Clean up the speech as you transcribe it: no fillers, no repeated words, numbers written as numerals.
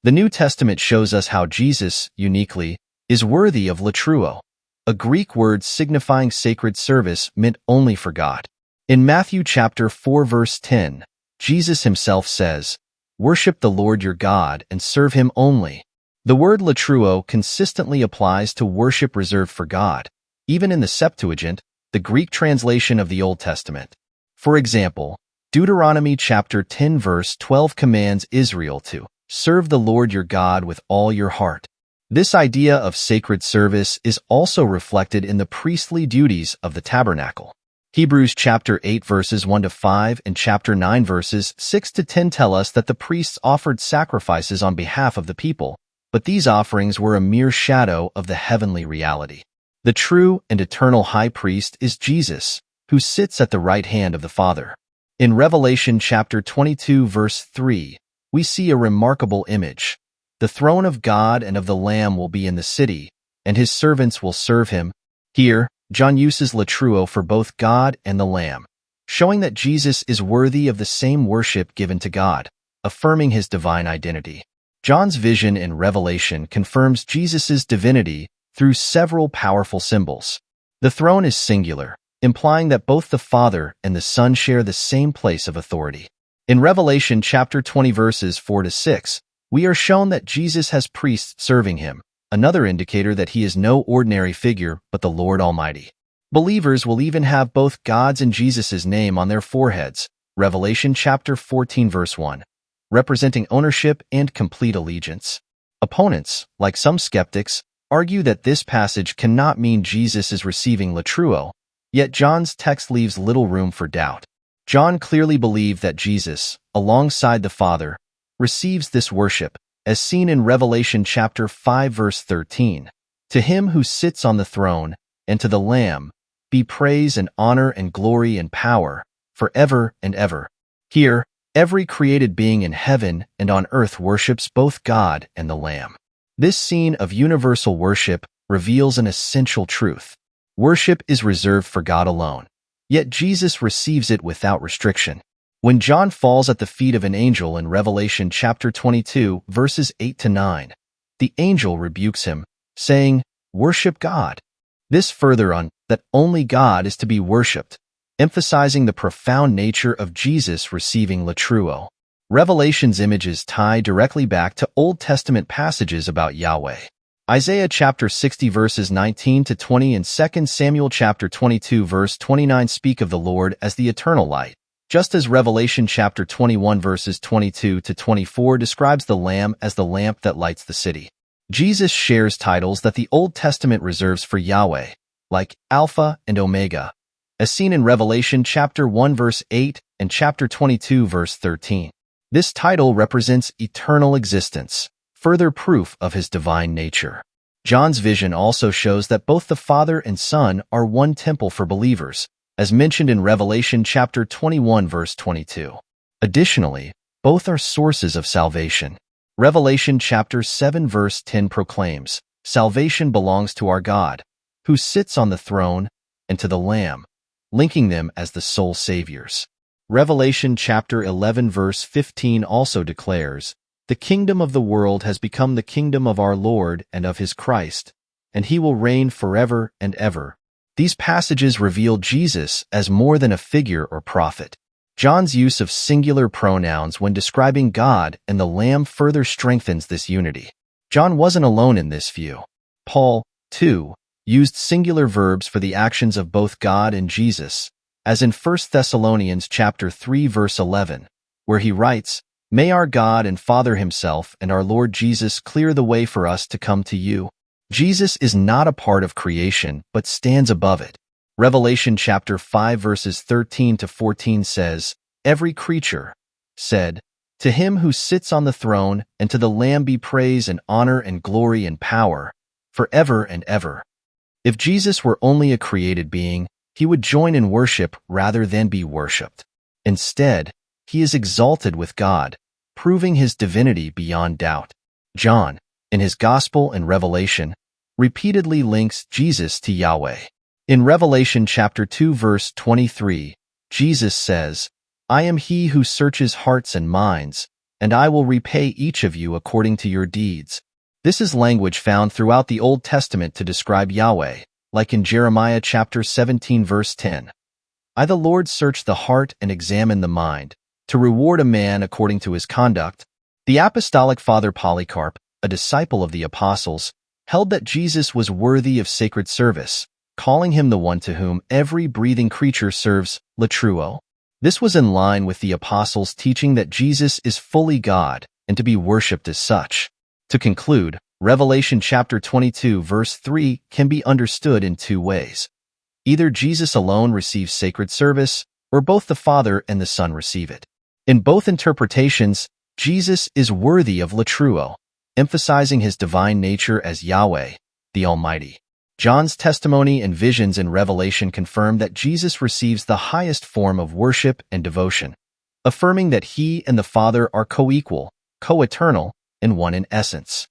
The New Testament shows us how Jesus, uniquely, is worthy of latruo, a Greek word signifying sacred service meant only for God. In Matthew chapter 4 verse 10, Jesus himself says, "Worship the Lord your God and serve him only." The word latruo consistently applies to worship reserved for God, even in the Septuagint, the Greek translation of the Old Testament. For example, Deuteronomy chapter 10 verse 12 commands Israel to serve the Lord your God with all your heart. This idea of sacred service is also reflected in the priestly duties of the tabernacle. Hebrews chapter 8 verses 1 to 5 and chapter 9 verses 6 to 10 tell us that the priests offered sacrifices on behalf of the people, but these offerings were a mere shadow of the heavenly reality. The true and eternal high priest is Jesus, who sits at the right hand of the Father. In Revelation chapter 22 verse 3, we see a remarkable image. The throne of God and of the Lamb will be in the city, and his servants will serve him. Here, John uses latruo for both God and the Lamb, showing that Jesus is worthy of the same worship given to God, affirming his divine identity. John's vision in Revelation confirms Jesus' divinity through several powerful symbols. The throne is singular, implying that both the Father and the Son share the same place of authority. In Revelation chapter 20 verses 4 to 6, we are shown that Jesus has priests serving him, another indicator that he is no ordinary figure but the Lord Almighty. Believers will even have both God's and Jesus' name on their foreheads, Revelation chapter 14 verse 1, representing ownership and complete allegiance. Opponents, like some skeptics, argue that this passage cannot mean Jesus is receiving latruo, yet John's text leaves little room for doubt. John clearly believed that Jesus, alongside the Father, receives this worship, as seen in Revelation chapter 5 verse 13. To him who sits on the throne, and to the Lamb, be praise and honor and glory and power, forever and ever. Here, every created being in heaven and on earth worships both God and the Lamb. This scene of universal worship reveals an essential truth. Worship is reserved for God alone, yet Jesus receives it without restriction. When John falls at the feet of an angel in Revelation chapter 22, verses 8 to 9, the angel rebukes him, saying, "Worship God." This further on that only God is to be worshipped, emphasizing the profound nature of Jesus receiving latruo. Revelation's images tie directly back to Old Testament passages about Yahweh. Isaiah chapter 60 verses 19 to 20 and 2 Samuel chapter 22 verse 29 speak of the Lord as the eternal light, just as Revelation chapter 21 verses 22 to 24 describes the Lamb as the lamp that lights the city. Jesus shares titles that the Old Testament reserves for Yahweh, like Alpha and Omega, as seen in Revelation chapter 1 verse 8 and chapter 22 verse 13. This title represents eternal existence, further proof of his divine nature. John's vision also shows that both the Father and Son are one temple for believers, as mentioned in Revelation chapter 21 verse 22. Additionally, both are sources of salvation. Revelation chapter 7 verse 10 proclaims, "Salvation belongs to our God, who sits on the throne, and to the Lamb," linking them as the sole saviors. Revelation chapter 11 verse 15 also declares, "The kingdom of the world has become the kingdom of our Lord and of his Christ, and he will reign forever and ever." These passages reveal Jesus as more than a figure or prophet. John's use of singular pronouns when describing God and the Lamb further strengthens this unity. John wasn't alone in this view. Paul, too, used singular verbs for the actions of both God and Jesus, as in 1 Thessalonians chapter 3 verse 11, where he writes, "May our God and Father himself and our Lord Jesus clear the way for us to come to you." Jesus is not a part of creation, but stands above it. Revelation chapter 5 verses 13 to 14 says, "Every creature said, 'To him who sits on the throne and to the Lamb be praise and honor and glory and power, forever and ever.'" If Jesus were only a created being, he would join in worship rather than be worshipped. Instead, he is exalted with God, proving his divinity beyond doubt. John, in his Gospel and Revelation, repeatedly links Jesus to Yahweh. In Revelation chapter 2 verse 23, Jesus says, "I am he who searches hearts and minds, and I will repay each of you according to your deeds. This is language found throughout the Old Testament to describe Yahweh, like in Jeremiah chapter 17 verse 10. I the Lord search the heart and examine the mind, to reward a man according to his conduct. The apostolic father Polycarp, a disciple of the apostles, held that Jesus was worthy of sacred service, calling him the one to whom every breathing creature serves, latruo. This was in line with the apostles' teaching that Jesus is fully God and to be worshipped as such. To conclude, Revelation chapter 22 verse 3 can be understood in two ways. Either Jesus alone receives sacred service, or both the Father and the Son receive it. In both interpretations, Jesus is worthy of latruo, emphasizing his divine nature as Yahweh, the Almighty. John's testimony and visions in Revelation confirm that Jesus receives the highest form of worship and devotion, affirming that he and the Father are co-equal, co-eternal, and one in essence.